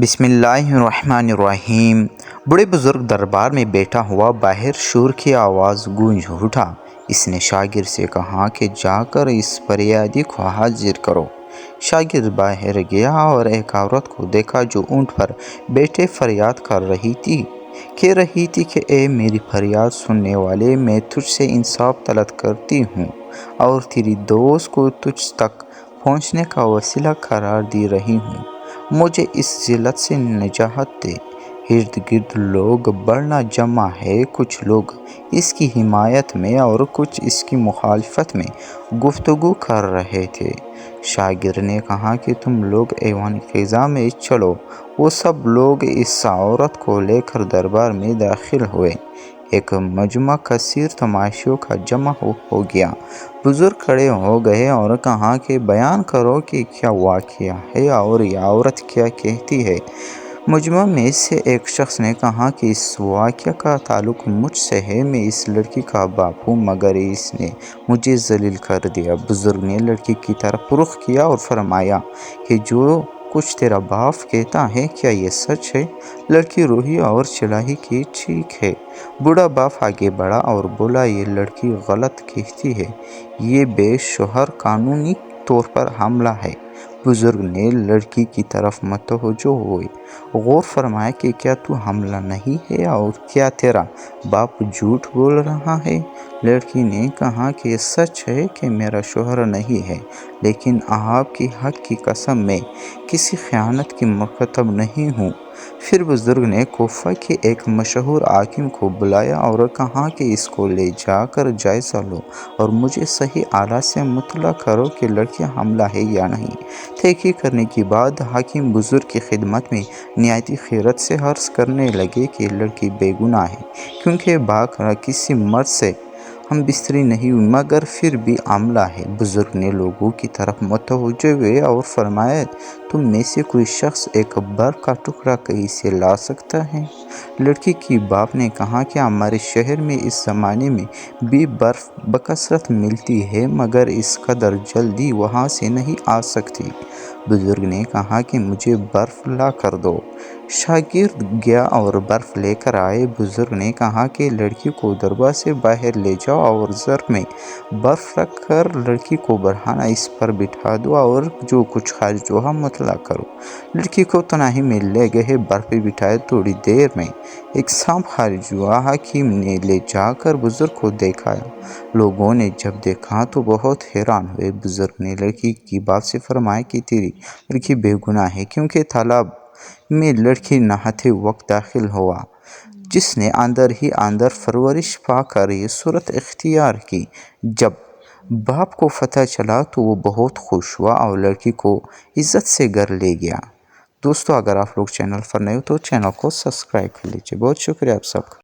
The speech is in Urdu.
بسم اللہ الرحمن الرحیم۔ بڑے بزرگ دربار میں بیٹھا ہوا باہر شور کی آواز گونج اٹھا۔ اس نے شاگرد سے کہا کہ جا کر اس فریادی کو حاضر کرو۔ شاگرد باہر گیا اور ایک عورت کو دیکھا جو اونٹ پر بیٹھے فریاد کر رہی تھی کہ اے میری فریاد سننے والے، میں تجھ سے انصاف طلب کرتی ہوں اور تیری دوست کو تجھ تک پہنچنے کا وسیلہ قرار دے رہی ہوں۔ مجھے اس ذلت سے نجات دے۔ ارد گرد لوگ بڑھنا جمع ہے، کچھ لوگ اس کی حمایت میں اور کچھ اس کی مخالفت میں گفتگو کر رہے تھے۔ شاگرد نے کہا کہ تم لوگ ایوان قضا میں چلو۔ وہ سب لوگ اس عورت کو لے کر دربار میں داخل ہوئے۔ ایک مجمع کثیر تماشیوں کا جمع ہو گیا۔ بزرگ کھڑے ہو گئے اور کہا کہ بیان کرو کہ کیا واقعہ ہے اور یہ عورت کیا کہتی ہے۔ مجمع میں سے ایک شخص نے کہا کہ اس واقعہ کا تعلق مجھ سے ہے، میں اس لڑکی کا باپ ہوں مگر اس نے مجھے ذلیل کر دیا۔ بزرگ نے لڑکی کی طرف رخ کیا اور فرمایا کہ جو کچھ تیرا باپ کہتا ہے کیا یہ سچ ہے؟ لڑکی روئی اور چلائی کہ ٹھیک ہے۔ بوڑھا باپ آگے بڑھا اور بولا یہ لڑکی غلط کہتی ہے، یہ بے شوہر قانونی طور پر حاملہ ہے۔ بزرگ نے لڑکی کی طرف متوجہ ہوئے، غور فرمایا کہ کیا تو حاملہ نہیں ہے اور کیا تیرا باپ جھوٹ بول رہا ہے؟ لڑکی نے کہا کہ یہ سچ ہے کہ میرا شوہر نہیں ہے، لیکن آپ کے حق کی قسم میں کسی خیانت کی مرتکب نہیں ہوں۔ پھر بزرگ نے کوفہ کے ایک مشہور حاکم کو بلایا اور کہا کہ اس کو لے جا کر جائزہ لو اور مجھے صحیح آلات سے مطلع کرو کہ لڑکی حاملہ ہے یا نہیں۔ تحقیق کرنے کے بعد حاکم بزرگ کی خدمت میں نہایت خیرت سے عرض کرنے لگے کہ لڑکی بے گناہ ہے، کیونکہ باقرہ کسی مرد سے ہم بستری نہیں ہوئی مگر پھر بھی حاملہ ہے۔ بزرگ نے لوگوں کی طرف متوجہ ہوئے اور فرمایا تم میں سے کوئی شخص ایک برف کا ٹکڑا کہیں سے لا سکتا ہے؟ لڑکی کے باپ نے کہا کہ ہمارے شہر میں اس زمانے میں بھی برف بکثرت ملتی ہے مگر اس قدر جلدی وہاں سے نہیں آ سکتی۔ بزرگ نے کہا کہ مجھے برف لا کر دو۔ شاگرد گیا اور برف لے کر آئے۔ بزرگ نے کہا کہ لڑکی کو دربار سے باہر لے جاؤ اور ظرف میں برف رکھ کر لڑکی کو برہنہ اس پر بٹھا دو اور جو کچھ خارج ہوا مطلع کرو۔ لڑکی کو تنہائی میں لے گئے، برف پہ بٹھائے، تھوڑی دیر میں ایک سانپ خارج ہوا۔ حاکم نے لے جا کر بزرگ کو دکھایا۔ لوگوں نے جب دیکھا تو بہت حیران ہوئے۔ بزرگ نے لڑکی کے باپ سے فرمایا کہ تیری لڑکی بے گناہ ہے، کیونکہ تالاب میں لڑکی نہاتے وقت داخل ہوا، جس نے اندر ہی اندر پرورش پا کر یہ صورت اختیار کی۔ جب باپ کو پتہ چلا تو وہ بہت خوش ہوا اور لڑکی کو عزت سے گھر لے گیا۔ دوستو، اگر آپ لوگ چینل پر نئے ہو تو چینل کو سبسکرائب کر لیجئے۔ بہت شکریہ آپ سب کا۔